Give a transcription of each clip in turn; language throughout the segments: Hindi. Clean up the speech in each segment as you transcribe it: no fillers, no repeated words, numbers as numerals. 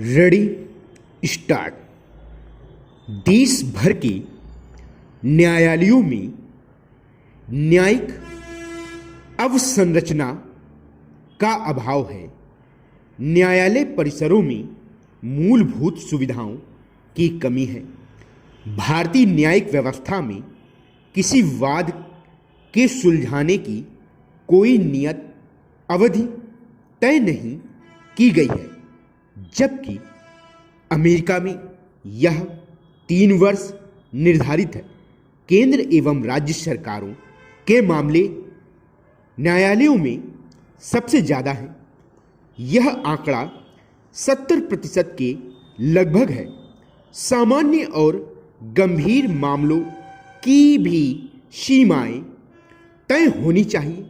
Ready start. देश भर के न्यायालयों में न्यायिक अवसंरचना का अभाव है। न्यायालय परिसरों में मूलभूत सुविधाओं की कमी है। भारतीय न्यायिक व्यवस्था में किसी वाद के सुलझाने की कोई नियत अवधि तय नहीं की गई है, जबकि अमेरिका में यह 3 वर्ष निर्धारित है। केंद्र एवं राज्य सरकारों के मामले न्यायालयों में सबसे ज़्यादा है। यह आंकड़ा 70% के लगभग है। सामान्य और गंभीर मामलों की भी सीमाएं तय होनी चाहिए।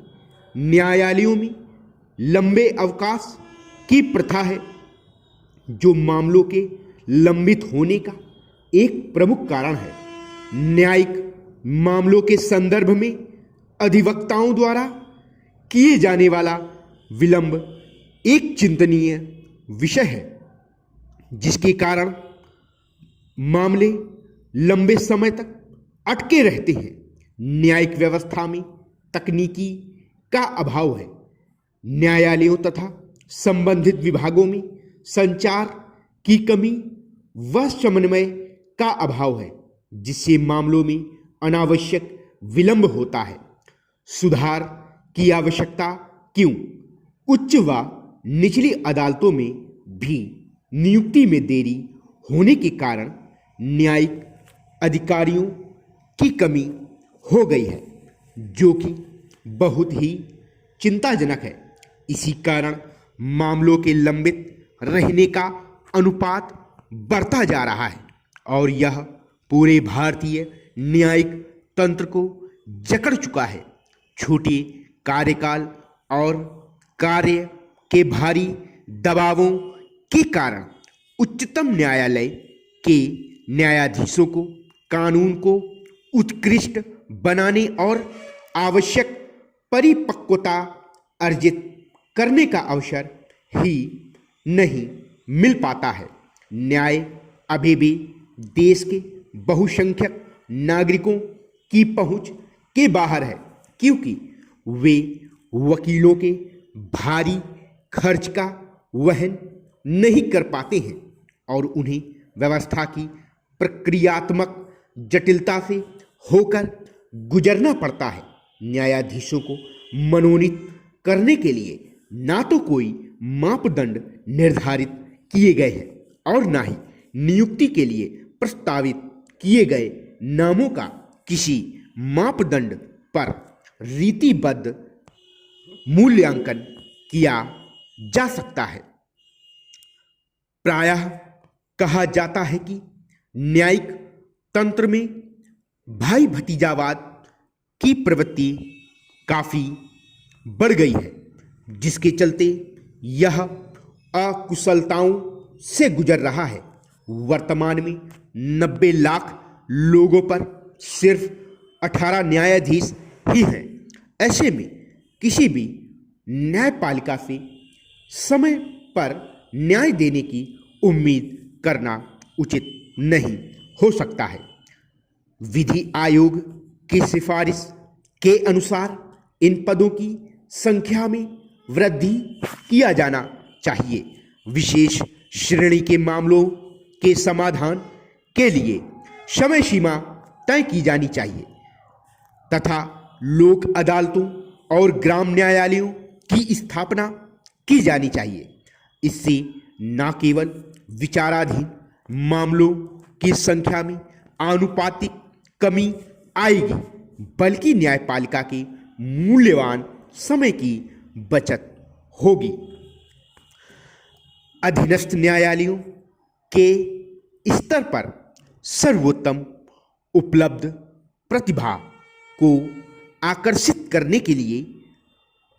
न्यायालयों में लंबे अवकाश की प्रथा है, जो मामलों के लंबित होने का एक प्रमुख कारण है। न्यायिक मामलों के संदर्भ में अधिवक्ताओं द्वारा किए जाने वाला विलंब एक चिंतनीय विषय है, जिसके कारण मामले लंबे समय तक अटके रहते हैं। न्यायिक व्यवस्था में तकनीकी का अभाव है। न्यायालयों तथा संबंधित विभागों में संचार की कमी व समन्वय का अभाव है, जिससे मामलों में अनावश्यक विलंब होता है। सुधार की आवश्यकता क्यों? उच्च व निचली अदालतों में भी नियुक्ति में देरी होने के कारण न्यायिक अधिकारियों की कमी हो गई है, जो कि बहुत ही चिंताजनक है। इसी कारण मामलों के लंबित रहने का अनुपात बढ़ता जा रहा है और यह पूरे भारतीय न्यायिक तंत्र को जकड़ चुका है। छोटे कार्यकाल और कार्य के भारी दबावों के कारण उच्चतम न्यायालय के न्यायाधीशों को कानून को उत्कृष्ट बनाने और आवश्यक परिपक्वता अर्जित करने का अवसर ही नहीं मिल पाता है। न्याय अभी भी देश के बहुसंख्यक नागरिकों की पहुंच के बाहर है, क्योंकि वे वकीलों के भारी खर्च का वहन नहीं कर पाते हैं और उन्हें व्यवस्था की प्रक्रियात्मक जटिलता से होकर गुजरना पड़ता है। न्यायाधीशों को मनोनीत करने के लिए ना तो कोई मापदंड निर्धारित किए गए हैं और ना ही नियुक्ति के लिए प्रस्तावित किए गए नामों का किसी मापदंड पर रीतिबद्ध मूल्यांकन किया जा सकता है। प्रायः कहा जाता है कि न्यायिक तंत्र में भाई भतीजावाद की प्रवृत्ति काफी बढ़ गई है, जिसके चलते यह अकुशलताओं से गुजर रहा है। वर्तमान में 90 लाख लोगों पर सिर्फ 18 न्यायाधीश ही हैं। ऐसे में किसी भी न्यायपालिका से समय पर न्याय देने की उम्मीद करना उचित नहीं हो सकता है। विधि आयोग की सिफारिश के अनुसार इन पदों की संख्या में वृद्धि किया जाना चाहिए। विशेष श्रेणी के मामलों के समाधान के लिए समय सीमा तय की जानी चाहिए तथा लोक अदालतों और ग्राम न्यायालयों की स्थापना की जानी चाहिए। इससे न केवल विचाराधीन मामलों की संख्या में आनुपातिक कमी आएगी, बल्कि न्यायपालिका के मूल्यवान समय की बचत होगी। अधीनस्थ न्यायालयों के स्तर पर सर्वोत्तम उपलब्ध प्रतिभा को आकर्षित करने के लिए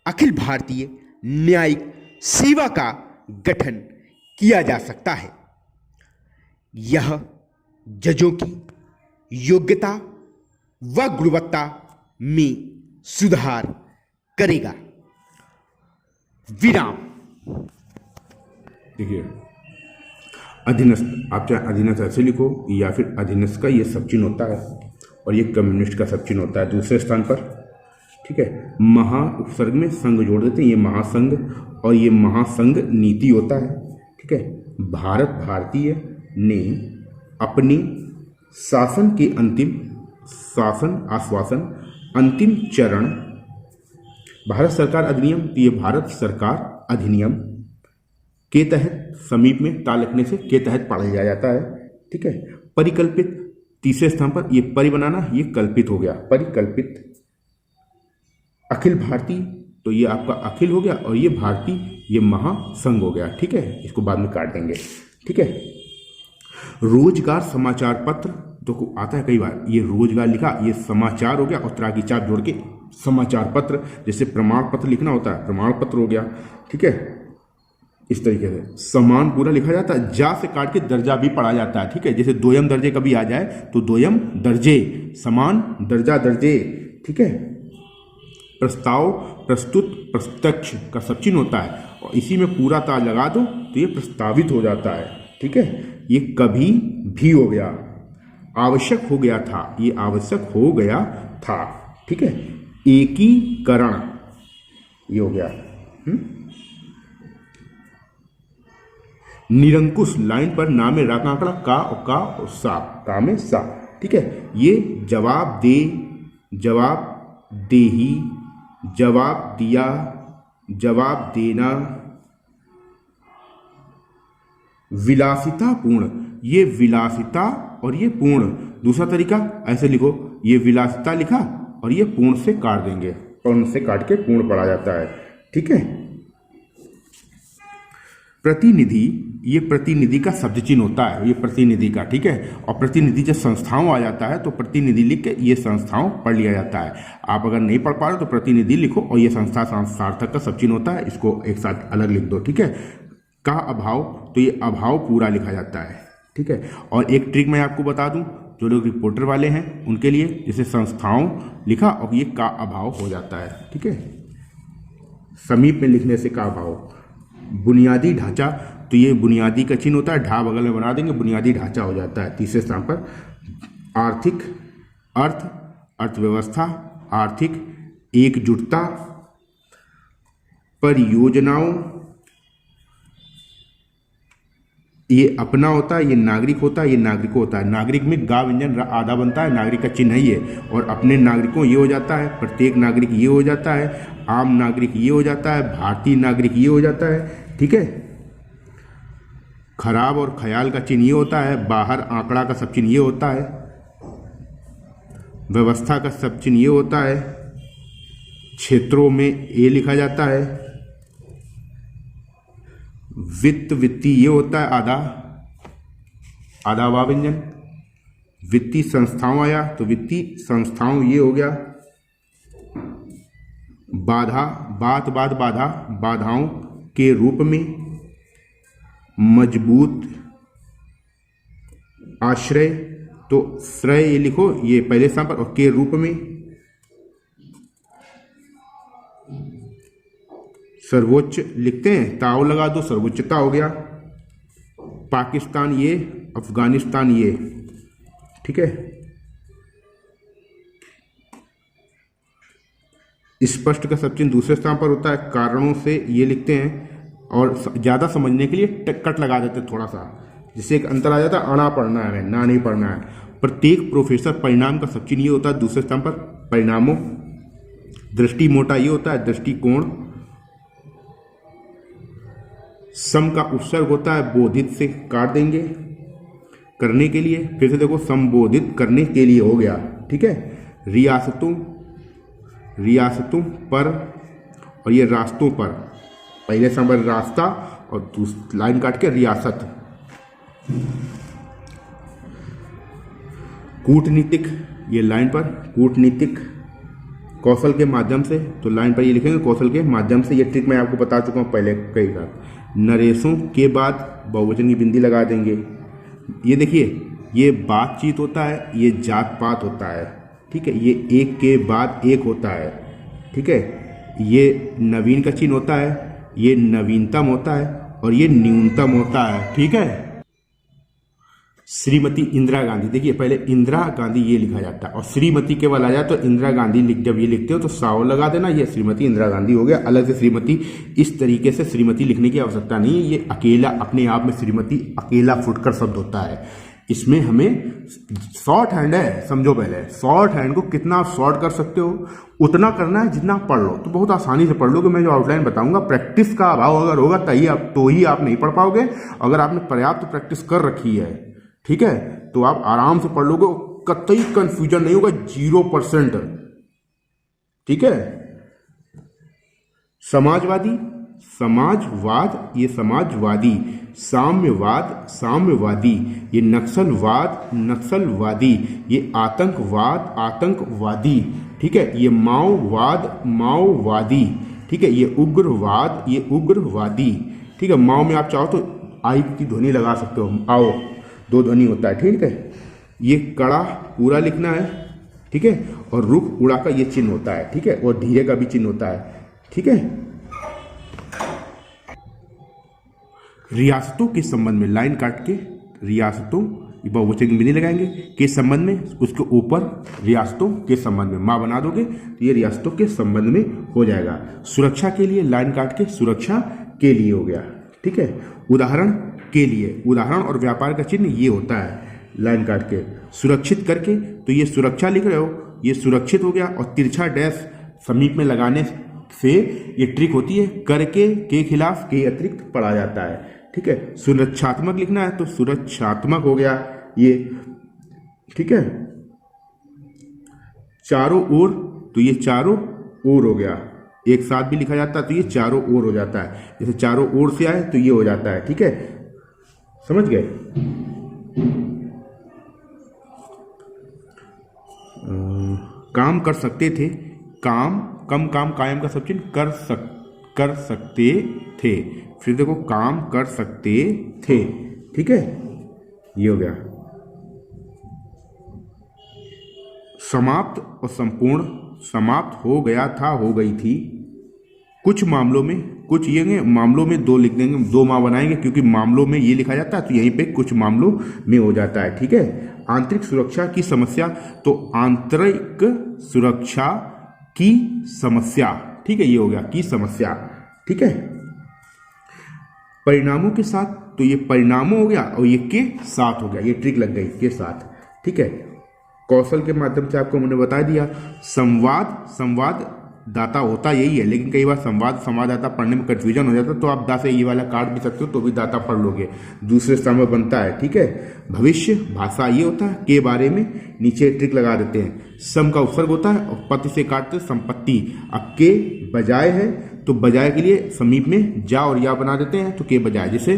अखिल भारतीय न्यायिक सेवा का गठन किया जा सकता है। यह जजों की योग्यता व गुणवत्ता में सुधार करेगा। विराम। देखिए, अधीनस्थ, आप चाहे अधीनस्थ ऐसे लिखो या फिर अधीनस्थ का ये सब चिन्ह होता है और ये कम्युनिस्ट का सब चिन्ह होता है दूसरे स्थान पर। ठीक है, महा उपसर्ग में संघ जोड़ देते हैं, ये महासंघ और ये महासंघ नीति होता है। ठीक है, भारत भारतीय ने अपनी शासन के आश्वासन अंतिम चरण भारत सरकार अधिनियम, तो ये भारत सरकार अधिनियम के तहत समीप में ता लिखने से के तहत पढ़ा जाता है। ठीक है, परिकल्पित तीसरे स्थान पर, ये परि बनाना, ये कल्पित हो गया, परिकल्पित। अखिल भारतीय, तो ये आपका अखिल हो गया और ये भारतीय, ये महासंघ हो गया। ठीक है, इसको बाद में काट देंगे। ठीक है, रोजगार समाचार पत्र, तो आता है कई बार, ये रोजगार लिखा, ये समाचार हो गया और त्रागी चाप जोड़ के समाचार पत्र, जैसे प्रमाण पत्र लिखना होता है, प्रमाण पत्र हो गया। ठीक है, इस तरीके से समान पूरा लिखा जाता है, जा से काट के दर्जा भी पढ़ा जाता है। ठीक है, जैसे दोयम दर्जे कभी आ जाए तो दोयम दर्जे, समान दर्जा दर्जे। ठीक है, प्रस्ताव, प्रस्तुत, प्रत्यक्ष का सब चिन्ह होता है और इसी में पूरा ता लगा दो तो ये प्रस्तावित हो जाता है। ठीक है, ये कभी भी हो गया, आवश्यक हो गया था, ये आवश्यक हो गया था। ठीक है, एकीकरण, ये हो गया। निरंकुश, लाइन पर ना में रा का आंकड़ा, का और सा, का में सा। ठीक है, ये जवाब दे, जवाब देही, जवाब दिया, जवाब देना। विलासिता पूर्ण, ये विलासिता और ये पूर्ण, दूसरा तरीका ऐसे लिखो, ये विलासिता लिखा और ये पूर्ण से काट देंगे, पूर्ण से काट के पूर्ण पढ़ा जाता है। ठीक है, प्रतिनिधि, ये प्रतिनिधि का शब्द चिन्ह होता है, ये प्रतिनिधि का। ठीक है, और प्रतिनिधि जब संस्थाओं आ जाता है तो प्रतिनिधि लिख के ये संस्थाओं पढ़ लिया जाता है। आप अगर नहीं पढ़ पा रहे तो प्रतिनिधि लिखो और ये संस्था सार्थक का सब चिन्ह होता है, इसको एक साथ अलग लिख दो। ठीक है, का अभाव, तो ये अभाव पूरा लिखा जाता है। ठीक है, और एक ट्रिक मैं आपको बता दूं, जो लोग रिपोर्टर वाले हैं उनके लिए, जैसे संस्थाओं लिखा और ये का अभाव हो जाता है। ठीक है, समीप में लिखने से का अभाव। बुनियादी ढांचा, तो ये बुनियादी का चिन्ह होता है, ढा बगल में बना देंगे, बुनियादी ढांचा हो जाता है तीसरे स्थान पर। आर्थिक, अर्थ, अर्थव्यवस्था, आर्थिक, एकजुटता, परियोजनाओं, ये अपना होता है, ये नागरिक होता है, ये नागरिकों होता है। नागरिक में गा व्यंजन आधा बनता है, नागरिक का चिन्ह ही है, और अपने नागरिकों ये हो जाता है, प्रत्येक नागरिक ये हो जाता है, आम नागरिक ये हो जाता है, भारतीय नागरिक ये हो जाता है। ठीक है, खराब और ख्याल का चिन्ह ये होता है, बाहर आंकड़ा का सब चिन्ह ये होता है, व्यवस्था का सब चिन्ह ये होता है, क्षेत्रों में ए लिखा जाता है, वित्त, वित्तीय ये होता है, आधा आधा वा व्यंजन। वित्तीय संस्थाओं आया तो वित्तीय संस्थाओं ये हो गया। बाधा, बात बाद बाधा, बाधाओं के रूप में। मजबूत, आश्रय, तो श्रय ये लिखो, ये पहले स्थान पर, और के रूप में। सर्वोच्च लिखते हैं, ताव लगा दो, सर्वोच्चता हो गया। पाकिस्तान ये, अफगानिस्तान ये। ठीक है, स्पष्ट का सब चिन्ह दूसरे स्थान पर होता है, कारणों से ये लिखते हैं, और ज़्यादा समझने के लिए कट लगा देते हैं थोड़ा सा, जिससे एक अंतर आ जाता है, अणा पढ़ना है, ना नहीं पढ़ना है। प्रत्येक प्रोफेसर, परिणाम का सब चिन्ह ये होता है दूसरे स्थान पर, परिणामों। दृष्टि मोटा ये होता है, दृष्टिकोण। सम का उपसर्ग होता है, बोधित से काट देंगे, करने के लिए। फिर से देखो, संबोधित करने के लिए हो गया। ठीक है, रियासतों, रियासतों पर, और ये रास्तों पर, पहले स्थान पर रास्ता और दूसरी लाइन काट के रियासत। कूटनीतिक, ये लाइन पर, कूटनीतिक, कौशल के माध्यम से, तो लाइन पर ये लिखेंगे कौशल के माध्यम से। ये ट्रिक मैं आपको बता चुका हूँ पहले कई बार। नरेशों के बाद बहुवचन की बिंदी लगा देंगे। ये देखिए, ये बातचीत होता है, ये जात पात होता है। ठीक है, ये एक के बाद एक होता है। ठीक है, ये नवीन का चिन्ह होता है, ये नवीनतम होता है, और ये न्यूनतम होता है। ठीक है, श्रीमती इंदिरा गांधी, देखिए पहले इंदिरा गांधी ये लिखा जाता है और श्रीमती केवल आ जाए तो इंदिरा गांधी जब ये लिखते हो तो साव लगा देना, ये श्रीमती इंदिरा गांधी हो गया। अलग से श्रीमती इस तरीके से श्रीमती लिखने की आवश्यकता नहीं है, ये अकेला अपने आप में श्रीमती अकेला फुटकर शब्द होता है। इसमें हमें शॉर्ट हैंड है, समझो पहले शॉर्ट हैंड को कितना आप शॉर्ट कर सकते हो उतना करना है, जितना पढ़ लो तो बहुत आसानी से पढ़ लो कि मैं जो आउटलाइन बताऊंगा प्रैक्टिस का अभाव अगर होगा तो ही आप नहीं पढ़ पाओगे। अगर आपने पर्याप्त प्रैक्टिस कर रखी है, ठीक है, तो आप आराम से पढ़ लोगे, कतई कंफ्यूजन नहीं होगा, 0%। ठीक है। समाजवादी, समाजवाद, ये समाजवादी। साम्यवाद, साम्यवादी। ये नक्सलवाद, नक्सलवादी। ये आतंकवाद, आतंकवादी। ठीक है। ये माओवाद, माओवादी। ठीक है। ये उग्रवाद, ये उग्रवादी। ठीक है। माओ में आप चाहो तो आई की ध्वनि लगा सकते हो, आओ 2 ध्वनि होता है। ठीक है। ये कड़ा पूरा लिखना है, ठीक है, और रुख उड़ा का ये चिन्ह होता है, ठीक है, और धीरे का भी चिन्ह होता है। ठीक है। रियासतों के संबंध में लाइन काट के रियासतों बहुवचन में नहीं लगाएंगे, के संबंध में, उसके ऊपर रियासतों के संबंध में माँ बना दोगे तो ये रियासतों के संबंध में हो जाएगा। सुरक्षा के लिए लाइन काट के सुरक्षा के लिए हो गया। ठीक है। उदाहरण के लिए, उदाहरण और व्यापार का चिन्ह ये होता है लाइन काट के। सुरक्षित करके तो ये सुरक्षा लिख रहे हो, ये सुरक्षित हो गया, और तिरछा डैश समीप में लगाने से ये ट्रिक होती है, करके के खिलाफ के अतिरिक्त पढ़ा जाता है। ठीक है। सुरक्षात्मक लिखना है तो सुरक्षात्मक हो गया ये। ठीक है। चारों ओर तो ये चारों ओर हो गया, एक साथ भी लिखा जाता है तो ये चारों ओर हो जाता है। जैसे चारों ओर से आए तो ये हो जाता है। ठीक है, समझ गए। काम कर सकते थे, काम, कम काम, कायम का सब चिन्ह, कर सकते थे। फिर देखो काम कर सकते थे। ठीक है, ये हो गया। समाप्त और संपूर्ण, समाप्त हो गया था, हो गई थी। कुछ मामलों में, कुछ ये मामलों में 2 लिख देंगे, 2 माँ बनाएंगे क्योंकि मामलों में ये लिखा जाता है तो यहीं पे कुछ मामलों में हो जाता है। ठीक है। आंतरिक सुरक्षा की समस्या तो आंतरिक सुरक्षा की समस्या। ठीक है, ये हो गया की समस्या। ठीक है। परिणामों के साथ तो ये परिणामों हो गया और ये के साथ हो गया, ये ट्रिक लग गई के साथ। ठीक है। कौशल के माध्यम से आपको मैंने बता दिया। संवाद, संवाद दाता होता यही है, लेकिन कई बार संवाद संवाददाता पढ़ने में कंफ्यूजन हो जाता है तो आप दा से ये वाला काट भी सकते हो तो भी दाता पढ़ लोगे, दूसरे स्थान में बनता है। ठीक है। भविष्य भाषा ये होता है, के बारे में नीचे ट्रिक लगा देते हैं। सम का उपसर्ग होता है और पति से काटते संपत्ति। अब के बजाय है तो बजाय के लिए समीप में जा और या बना देते हैं तो के बजाय, जैसे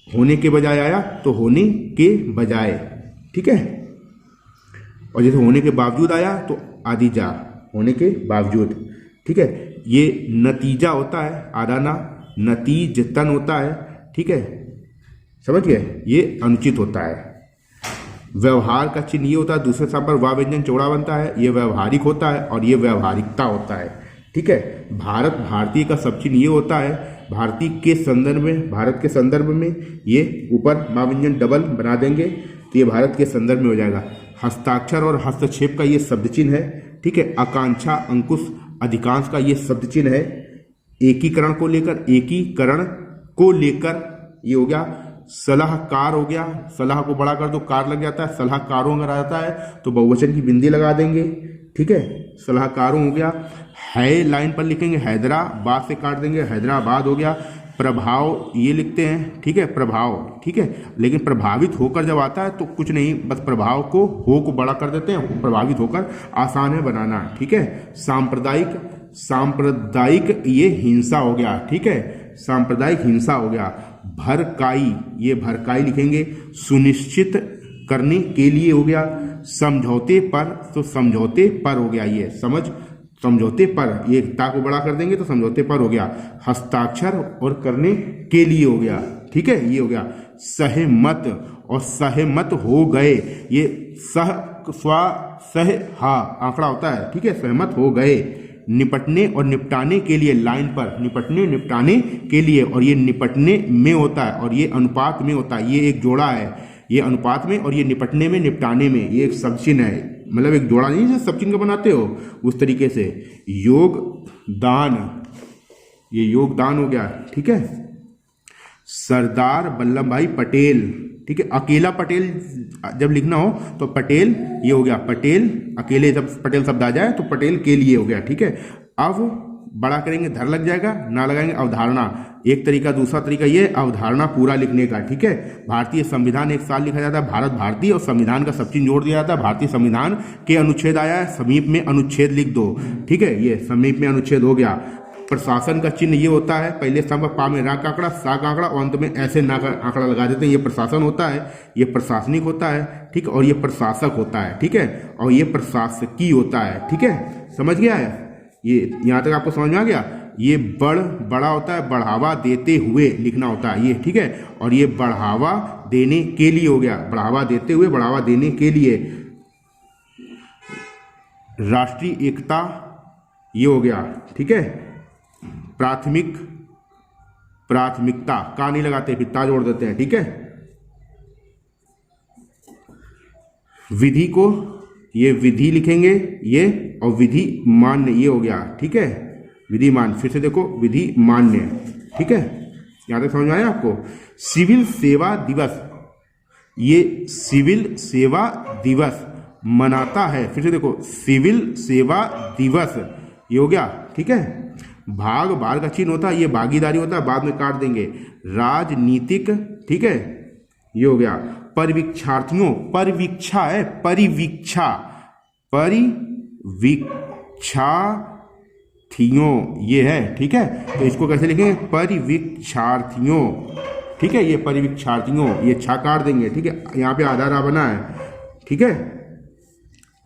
होने के बजाय आया तो होने के बजाय। ठीक है। और जैसे होने के बावजूद आया तो आदि जा, होने के बावजूद। ठीक है। ये नतीजा होता है, आधा ना, नतीजतन होता है। ठीक है, समझ गए, ये अनुचित होता है। व्यवहार का चिन्ह ये होता है, दूसरे स्थान पर वा व्यंजन चौड़ा बनता है, ये व्यवहारिक होता है और ये व्यवहारिकता होता है। ठीक है। भारत, भारतीय का सब चिन्ह ये होता है, भारतीय के संदर्भ में, भारत के संदर्भ में ये ऊपर वा व्यंजन डबल बना देंगे तो ये भारत के संदर्भ में हो जाएगा। हस्ताक्षर और हस्तक्षेप का ये शब्द चिन्ह है। ठीक है। आकांक्षा, अंकुश, अधिकांश का ये शब्द चिन्ह है। एकीकरण को लेकर, एकीकरण को लेकर ये हो गया। सलाहकार हो गया, सलाह को बड़ा कर दो कार लग जाता है, सलाहकारों अगर आता है तो बहुवचन की बिंदी लगा देंगे। ठीक है, सलाहकारों हो गया। है लाइन पर लिखेंगे, हैदराबाद से काट देंगे, हैदराबाद हो गया। प्रभाव ये लिखते हैं, ठीक है, प्रभाव। ठीक है, लेकिन प्रभावित होकर जब आता है तो कुछ नहीं, बस प्रभाव को हो को बड़ा कर देते हैं, प्रभावित होकर आसान है बनाना। ठीक है। सांप्रदायिक, सांप्रदायिक ये हिंसा हो गया। ठीक है, सांप्रदायिक हिंसा हो गया। भरकाई, ये भरकाई लिखेंगे। सुनिश्चित करने के लिए हो गया। समझौते पर तो समझौते पर हो गया, ये समझ, समझौते पर, ये ता को बड़ा कर देंगे तो समझौते पर हो गया। हस्ताक्षर और करने के लिए हो गया। ठीक है, ये हो गया। सहमत और सहमत हो गए, ये सह स्वा सह हा आंकड़ा होता है। ठीक है, सहमत हो गए। निपटने और निपटाने के लिए लाइन पर, निपटने निपटाने के लिए, और ये निपटने में होता है और ये अनुपात में होता है, ये एक जोड़ा है, ये अनुपात में और ये निपटने में, निपटाने में, ये एक सब चिन्ह है, मतलब एक जोड़ा नहीं जैसे सब चिन्ह का बनाते हो उस तरीके से। योगदान, ये योगदान हो गया, ठीक है। सरदार वल्लभ भाई पटेल, ठीक है। अकेला पटेल जब लिखना हो तो पटेल ये हो गया, पटेल अकेले जब पटेल शब्द आ जाए तो पटेल के लिए हो गया, ठीक है। अब बड़ा करेंगे धर लग जाएगा, ना लगाएंगे अवधारणा, एक तरीका। दूसरा तरीका ये अवधारणा पूरा लिखने का, ठीक है। भारतीय संविधान एक साल लिखा जाता है, भारत भारतीय, और संविधान का सब चीज जोड़ दिया जाता है। भारतीय संविधान के अनुच्छेद आया है, समीप में अनुच्छेद लिख दो, ठीक है। ये समीप में अनुच्छेद हो गया। प्रशासन का चिन्ह ये होता है, पहले स्तंभ पा में रा का आंकड़ा, सा का आंकड़ा और अंत में ऐसे ना का आंकड़ा लगा देते हैं। ये प्रशासन होता है, ये प्रशासनिक होता है, ठीक है। और ये प्रशासक होता है, ठीक है। और ये प्रशासकीय होता है, ठीक है। समझ गया है ये, यहाँ तक आपको समझ में आ गया। ये बड़ा होता है, बढ़ावा देते हुए लिखना होता है ये, ठीक है। और ये बढ़ावा देने के लिए हो गया, बढ़ावा देते हुए, बढ़ावा देने के लिए। राष्ट्रीय एकता ये हो गया, ठीक है। प्राथमिकता का नहीं लगाते, फिर ता जोड़ देते हैं, ठीक है। विधि को ये विधि लिखेंगे ये, और विधि मान्य ये हो गया, ठीक है। विधि मान्य, फिर से देखो विधि मान्य, ठीक है। यहां तक समझ में आया आपको। सिविल सेवा दिवस, ये सिविल सेवा दिवस मनाता है, फिर से देखो सिविल सेवा दिवस ये हो गया, ठीक है। भाग बार का चिन्ह होता है, ये भागीदारी होता है, बाद में काट देंगे। राजनीतिक, ठीक है, ये हो गया। परिवीक्षार्थियों, परिवीक्षा है, परिवीक्षा, परिवीक्षार्थियों ये है, ठीक है। तो इसको कैसे लिखेंगे, परिवीक्षार्थियों, ठीक है। ये परिवीक्षार्थियों, ये छा काट देंगे, ठीक है। यहाँ पे आधार आ बना है, ठीक है।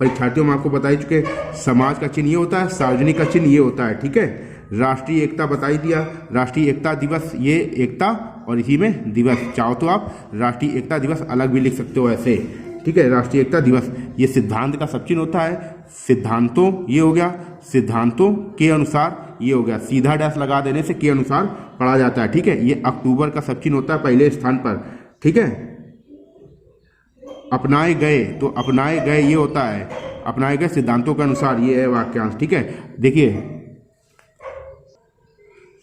परीक्षार्थियों में आपको बता ही चुके, समाज का चिन्ह ये होता है, सार्वजनिक का चिन्ह ये होता है, ठीक है। राष्ट्रीय एकता बता ही दिया, राष्ट्रीय एकता दिवस, ये एकता और इसी में दिवस, चाहो तो आप राष्ट्रीय एकता दिवस अलग भी लिख सकते हो ऐसे, ठीक है। राष्ट्रीय एकता दिवस, ये सिद्धांत का सब चिन्ह होता है, सिद्धांतों ये हो गया, सिद्धांतों के अनुसार ये हो गया, सीधा डैश लगा देने से के अनुसार पढ़ा जाता है, ठीक है। ये अक्टूबर का सब चिन्ह होता है पहले स्थान पर, ठीक है। अपनाए गए, तो अपनाए गए ये होता है, अपनाए गए सिद्धांतों के अनुसार, ये है वाक्यांश, ठीक है।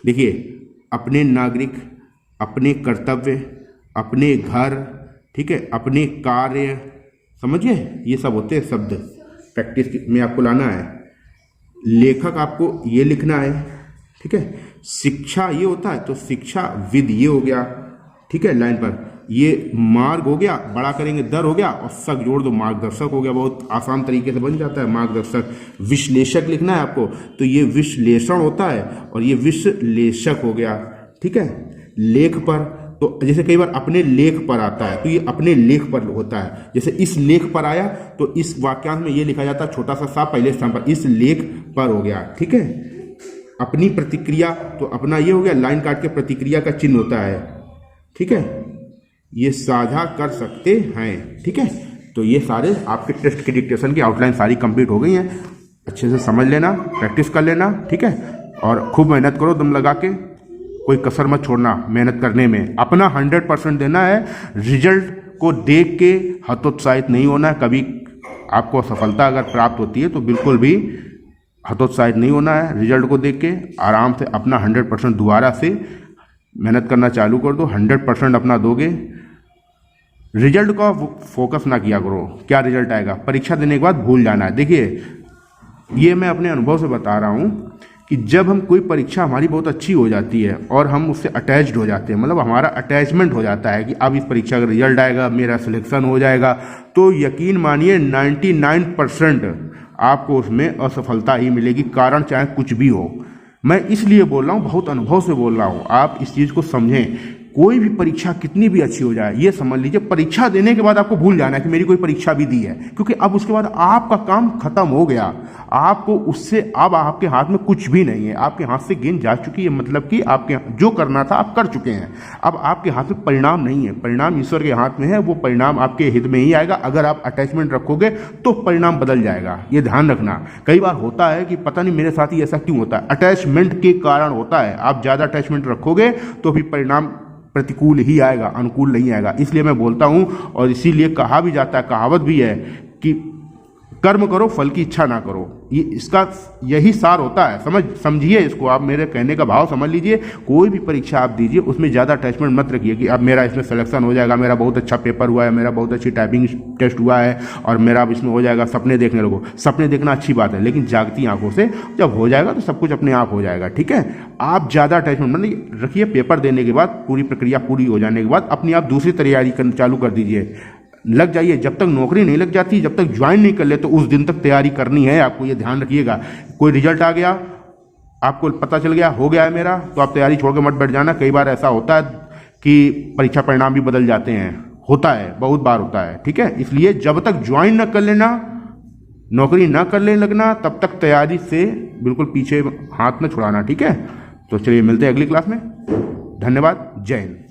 देखिए अपने नागरिक, अपने कर्तव्य, अपने घर, ठीक है, अपने कार्य, समझिए ये सब होते हैं शब्द, प्रैक्टिस में आपको लाना है। लेखक आपको ये लिखना है, ठीक है। शिक्षा ये होता है, तो शिक्षा विद ये हो गया, ठीक है, लाइन पर। ये मार्ग हो गया, बड़ा करेंगे दर हो गया, और सक जोड़ दो, मार्गदर्शक हो गया। बहुत आसान तरीके से बन जाता है मार्गदर्शक। विश्लेषक लिखना है आपको, तो ये विश्लेषण होता है, और ये विश्लेषक हो गया, ठीक है। लेख पर, तो जैसे कई बार अपने लेख पर आता है, तो ये अपने लेख पर होता है। जैसे इस लेख पर आया, तो इस वाक्यांश में ये लिखा जाता है छोटा सा पहले स्थान पर, इस लेख पर हो गया, ठीक है। अपनी प्रतिक्रिया, तो अपना ये हो गया, लाइन काट के प्रतिक्रिया का चिन्ह होता है, ठीक है। ये साझा कर सकते हैं, ठीक है। तो ये सारे आपके टेस्ट की डिक्टेशन की आउटलाइन सारी कंप्लीट हो गई हैं, अच्छे से समझ लेना, प्रैक्टिस कर लेना, ठीक है। और खूब मेहनत करो, दम लगा के, कोई कसर मत छोड़ना मेहनत करने में, अपना 100% देना है। रिजल्ट को देख के हतोत्साहित नहीं होना है। कभी आपको सफलता अगर प्राप्त होती है तो बिल्कुल भी हतोत्साहित नहीं होना है। रिजल्ट को देख के आराम से अपना 100% दोबारा से मेहनत करना चालू कर दो। 100% अपना दोगे, रिजल्ट का फोकस ना किया करो, क्या रिजल्ट आएगा परीक्षा देने के बाद भूल जाना है। देखिए ये मैं अपने अनुभव से बता रहा हूँ कि जब हम कोई परीक्षा हमारी बहुत अच्छी हो जाती है और हम उससे अटैच्ड हो जाते हैं, मतलब हमारा अटैचमेंट हो जाता है कि अब इस परीक्षा का रिजल्ट आएगा, मेरा सिलेक्शन हो जाएगा, तो यकीन मानिए 99% आपको उसमें असफलता ही मिलेगी, कारण चाहे कुछ भी हो। मैं इसलिए बोल रहा हूँ, बहुत अनुभव से बोल रहा हूँ, आप इस चीज़ को समझें। कोई भी परीक्षा कितनी भी अच्छी हो जाए, ये समझ लीजिए परीक्षा देने के बाद आपको भूल जाना है कि मेरी कोई परीक्षा भी दी है, क्योंकि अब उसके बाद आपका काम खत्म हो गया। आपको उससे अब आपके हाथ में कुछ भी नहीं है, आपके हाथ से गेंद जा चुकी है, मतलब कि आपके जो करना था आप कर चुके हैं। अब आपके हाथ में परिणाम नहीं है, परिणाम ईश्वर के हाथ में है, वो परिणाम आपके हित में ही आएगा। अगर आप अटैचमेंट रखोगे तो परिणाम बदल जाएगा, ये ध्यान रखना। कई बार होता है कि पता नहीं मेरे साथ ही ऐसा क्यों होता है, अटैचमेंट के कारण होता है। आप ज़्यादा अटैचमेंट रखोगे तो फिर परिणाम प्रतिकूल ही आएगा, अनुकूल नहीं आएगा। इसलिए मैं बोलता हूं, और इसीलिए कहा भी जाता है, कहावत भी है कि कर्म करो फल की इच्छा ना करो। ये इसका यही सार होता है। समझिए इसको, आप मेरे कहने का भाव समझ लीजिए। कोई भी परीक्षा आप दीजिए, उसमें ज़्यादा अटैचमेंट मत रखिए कि अब मेरा इसमें सिलेक्शन हो जाएगा, मेरा बहुत अच्छा पेपर हुआ है, मेरा बहुत अच्छी टाइपिंग टेस्ट हुआ है और मेरा अब इसमें हो जाएगा। सपने देखने लगो। सपने देखना अच्छी बात है, लेकिन जागती आंखों से जब हो जाएगा तो सब कुछ अपने आप हो जाएगा। ठीक है, आप ज़्यादा अटैचमेंट मत रखिए। पेपर देने के बाद, पूरी प्रक्रिया पूरी हो जाने के बाद अपनी आप दूसरी तैयारी करना चालू कर दीजिए, लग जाइए। जब तक नौकरी नहीं लग जाती, जब तक ज्वाइन नहीं कर ले, तो उस दिन तक तैयारी करनी है आपको, ये ध्यान रखिएगा। कोई रिजल्ट आ गया, आपको पता चल गया हो गया है मेरा, तो आप तैयारी छोड़ के मत बैठ जाना। कई बार ऐसा होता है कि परीक्षा परिणाम भी बदल जाते हैं, होता है, बहुत बार होता है। ठीक है, इसलिए जब तक ज्वाइन न कर लेना, नौकरी न कर लेने लगना, तब तक तैयारी से बिल्कुल पीछे हाथ न छुड़ाना। ठीक है, तो चलिए मिलते हैं अगली क्लास में। धन्यवाद, जय हिंद।